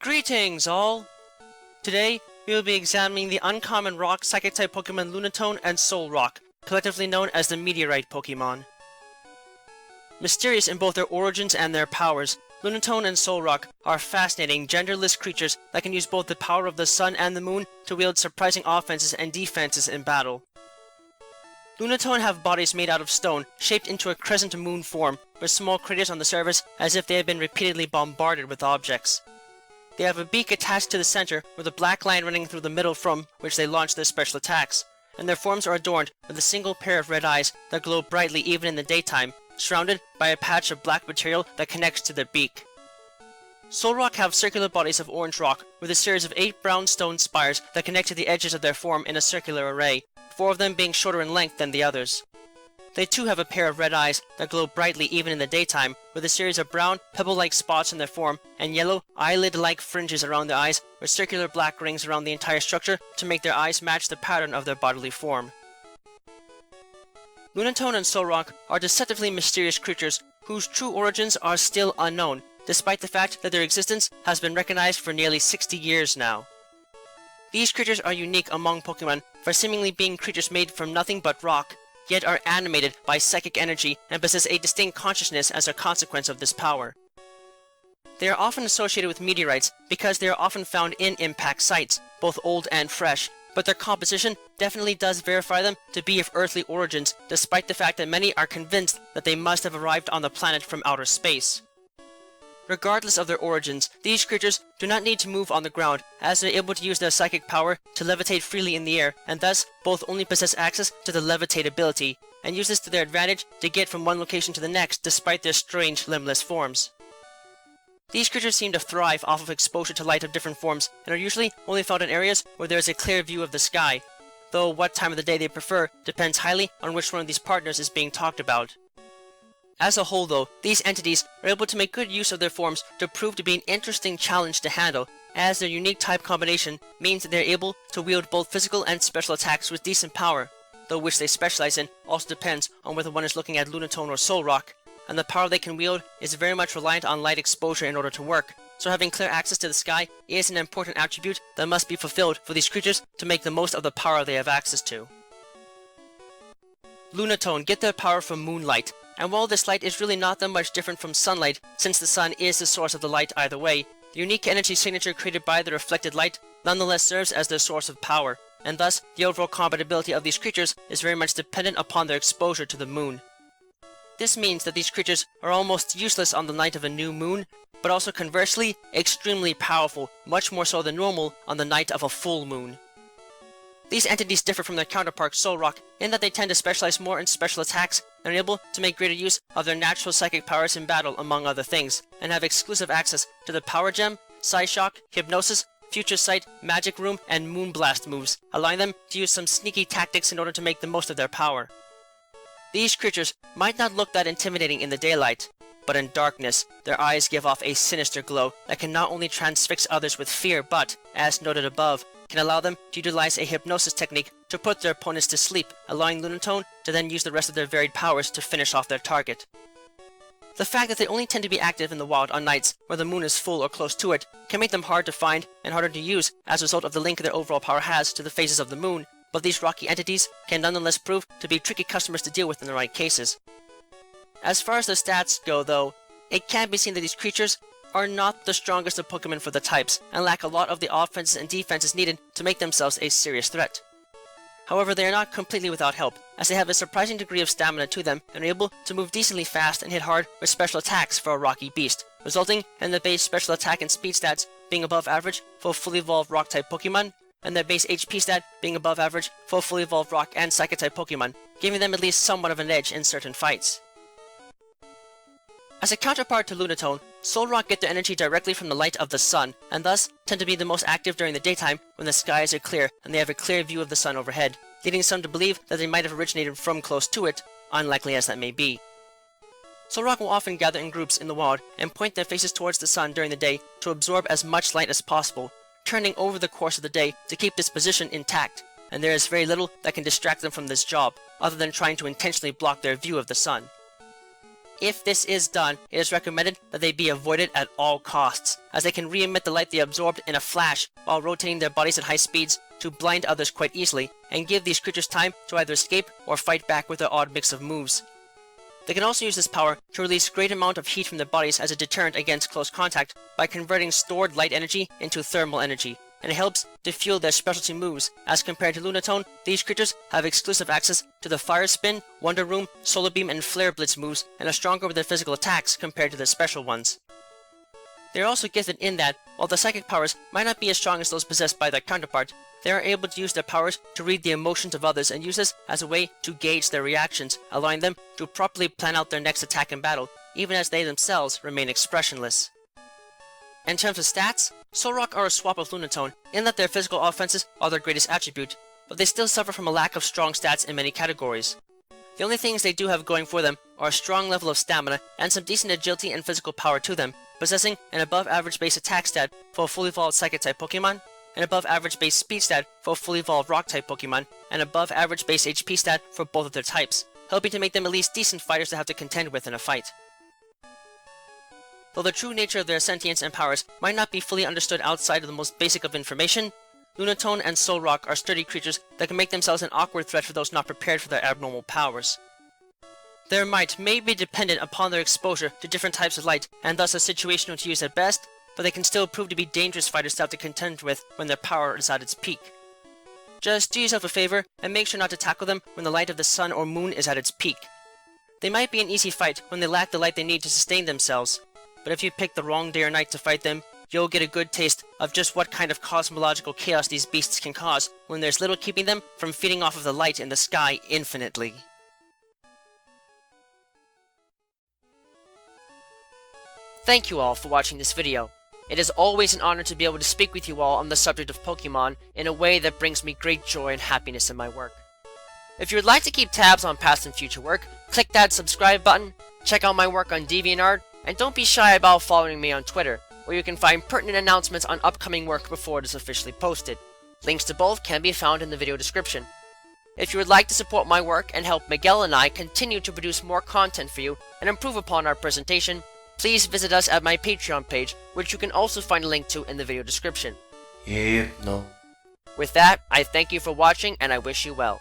Greetings, all! Today, we will be examining the uncommon rock Psychic-type Pokemon Lunatone and Solrock, collectively known as the Meteorite Pokémon. Mysterious in both their origins and their powers, Lunatone and Solrock are fascinating, genderless creatures that can use both the power of the sun and the moon to wield surprising offenses and defenses in battle. Lunatone have bodies made out of stone, shaped into a crescent moon form, with small craters on the surface as if they had been repeatedly bombarded with objects. They have a beak attached to the center, with a black line running through the middle from which they launch their special attacks, and their forms are adorned with a single pair of red eyes that glow brightly even in the daytime, surrounded by a patch of black material that connects to their beak. Solrock have circular bodies of orange rock, with a series of 8 brown stone spires that connect to the edges of their form in a circular array, 4 of them being shorter in length than the others. They too have a pair of red eyes that glow brightly even in the daytime, with a series of brown, pebble-like spots in their form, and yellow, eyelid-like fringes around their eyes, with circular black rings around the entire structure to make their eyes match the pattern of their bodily form. Lunatone and Solrock are deceptively mysterious creatures whose true origins are still unknown, despite the fact that their existence has been recognized for nearly 60 years now. These creatures are unique among Pokemon for seemingly being creatures made from nothing but rock, yet are animated by psychic energy and possess a distinct consciousness as a consequence of this power. They are often associated with meteorites because they are often found in impact sites, both old and fresh, but their composition definitely does verify them to be of earthly origins, despite the fact that many are convinced that they must have arrived on the planet from outer space. Regardless of their origins, these creatures do not need to move on the ground, as they are able to use their psychic power to levitate freely in the air, and thus both only possess access to the levitate ability, and use this to their advantage to get from one location to the next despite their strange limbless forms. These creatures seem to thrive off of exposure to light of different forms, and are usually only found in areas where there is a clear view of the sky, though what time of the day they prefer depends highly on which one of these partners is being talked about. As a whole though, these entities are able to make good use of their forms to prove to be an interesting challenge to handle, as their unique type combination means that they are able to wield both physical and special attacks with decent power, though which they specialize in also depends on whether one is looking at Lunatone or Solrock, and the power they can wield is very much reliant on light exposure in order to work, so having clear access to the sky is an important attribute that must be fulfilled for these creatures to make the most of the power they have access to. Lunatone get their power from moonlight, and while this light is really not that much different from sunlight, since the sun is the source of the light either way, the unique energy signature created by the reflected light nonetheless serves as their source of power, and thus the overall compatibility of these creatures is very much dependent upon their exposure to the moon. This means that these creatures are almost useless on the night of a new moon, but also conversely, extremely powerful, much more so than normal on the night of a full moon. These entities differ from their counterpart Solrock in that they tend to specialize more in special attacks and are able to make greater use of their natural psychic powers in battle among other things, and have exclusive access to the Power Gem, Psyshock, Hypnosis, Future Sight, Magic Room, and Moonblast moves, allowing them to use some sneaky tactics in order to make the most of their power. These creatures might not look that intimidating in the daylight, but in darkness, their eyes give off a sinister glow that can not only transfix others with fear but, as noted above, can allow them to utilize a hypnosis technique to put their opponents to sleep, allowing Lunatone to then use the rest of their varied powers to finish off their target. The fact that they only tend to be active in the wild on nights where the moon is full or close to it can make them hard to find and harder to use as a result of the link their overall power has to the phases of the moon, but these rocky entities can nonetheless prove to be tricky customers to deal with in the right cases. As far as their stats go though, it can be seen that these creatures are not the strongest of Pokemon for the types, and lack a lot of the offenses and defenses needed to make themselves a serious threat. However, they are not completely without help, as they have a surprising degree of stamina to them and are able to move decently fast and hit hard with special attacks for a rocky beast, resulting in the base special attack and speed stats being above average for fully evolved rock-type Pokemon, and their base HP stat being above average for fully evolved rock and psychic-type Pokemon, giving them at least somewhat of an edge in certain fights. As a counterpart to Lunatone, Solrock get their energy directly from the light of the sun, and thus tend to be the most active during the daytime when the skies are clear and they have a clear view of the sun overhead, leading some to believe that they might have originated from close to it, unlikely as that may be. Solrock will often gather in groups in the wild and point their faces towards the sun during the day to absorb as much light as possible, turning over the course of the day to keep this position intact, and there is very little that can distract them from this job, other than trying to intentionally block their view of the sun. If this is done, it is recommended that they be avoided at all costs, as they can re-emit the light they absorbed in a flash while rotating their bodies at high speeds to blind others quite easily, and give these creatures time to either escape or fight back with their odd mix of moves. They can also use this power to release great amount of heat from their bodies as a deterrent against close contact by converting stored light energy into thermal energy, and it helps to fuel their specialty moves. As compared to Lunatone, these creatures have exclusive access to the Fire Spin, Wonder Room, Solar Beam, and Flare Blitz moves, and are stronger with their physical attacks compared to their special ones. They are also gifted in that, while their psychic powers might not be as strong as those possessed by their counterpart, they are able to use their powers to read the emotions of others and use this as a way to gauge their reactions, allowing them to properly plan out their next attack in battle, even as they themselves remain expressionless. In terms of stats, Solrock are a swap of Lunatone in that their physical offenses are their greatest attribute, but they still suffer from a lack of strong stats in many categories. The only things they do have going for them are a strong level of stamina and some decent agility and physical power to them, possessing an above average base attack stat for a fully evolved Psychic type Pokemon, an above average base speed stat for a fully evolved Rock type Pokemon, and above average base HP stat for both of their types, helping to make them at least decent fighters to have to contend with in a fight. Though the true nature of their sentience and powers might not be fully understood outside of the most basic of information, Lunatone and Solrock are sturdy creatures that can make themselves an awkward threat for those not prepared for their abnormal powers. Their might may be dependent upon their exposure to different types of light, and thus are situational to use at best, but they can still prove to be dangerous fighters to have to contend with when their power is at its peak. Just do yourself a favor and make sure not to tackle them when the light of the sun or moon is at its peak. They might be an easy fight when they lack the light they need to sustain themselves, but if you pick the wrong day or night to fight them, you'll get a good taste of just what kind of cosmological chaos these beasts can cause when there's little keeping them from feeding off of the light in the sky infinitely. Thank you all for watching this video. It is always an honor to be able to speak with you all on the subject of Pokemon in a way that brings me great joy and happiness in my work. If you would like to keep tabs on past and future work, click that subscribe button, check out my work on DeviantArt, and don't be shy about following me on Twitter, where you can find pertinent announcements on upcoming work before it is officially posted. Links to both can be found in the video description. If you would like to support my work and help Miguel and I continue to produce more content for you and improve upon our presentation, please visit us at my Patreon page, which you can also find a link to in the video description. Yeah, no. With that, I thank you for watching and I wish you well.